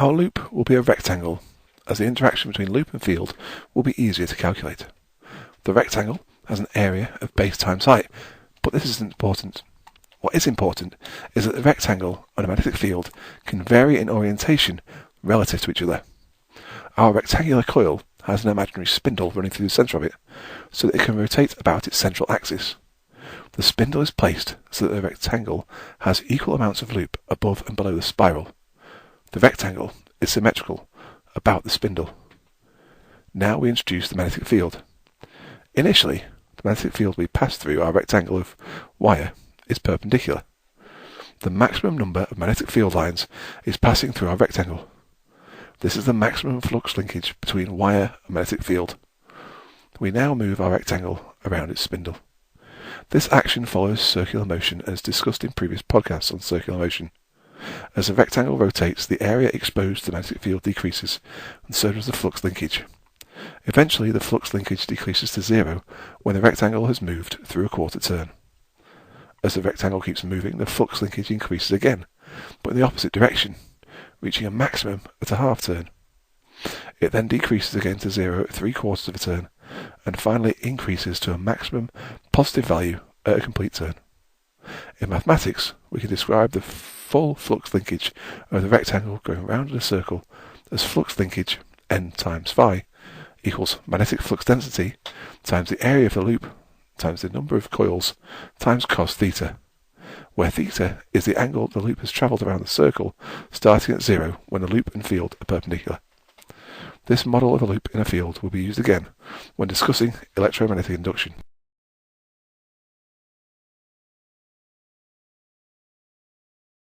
Our loop will be a rectangle, as the interaction between loop and field will be easier to calculate. The rectangle has an area of base times height, but this isn't important. What is important is that the rectangle and a magnetic field can vary in orientation relative to each other. Our rectangular coil has an imaginary spindle running through the centre of it, so that it can rotate about its central axis. The spindle is placed so that the rectangle has equal amounts of loop above and below the spiral. The rectangle is symmetrical about the spindle. Now we introduce the magnetic field. Initially, the magnetic field we pass through our rectangle of wire is perpendicular. The maximum number of magnetic field lines is passing through our rectangle. This is the maximum flux linkage between wire and magnetic field. We now move our rectangle around its spindle. This action follows circular motion as discussed in previous podcasts on circular motion. As the rectangle rotates, the area exposed to the magnetic field decreases, and so does the flux linkage. Eventually, the flux linkage decreases to zero when the rectangle has moved through a quarter turn. As the rectangle keeps moving, the flux linkage increases again, but in the opposite direction, reaching a maximum at a half turn. It then decreases again to zero at 3/4 of a turn, and finally increases to a maximum positive value at a complete turn. In mathematics, we can describe the full flux linkage of the rectangle going round in a circle as flux linkage n times phi equals magnetic flux density times the area of the loop times the number of coils times cos theta, where theta is the angle the loop has travelled around the circle starting at zero when the loop and field are perpendicular. This model of a loop in a field will be used again when discussing electromagnetic induction.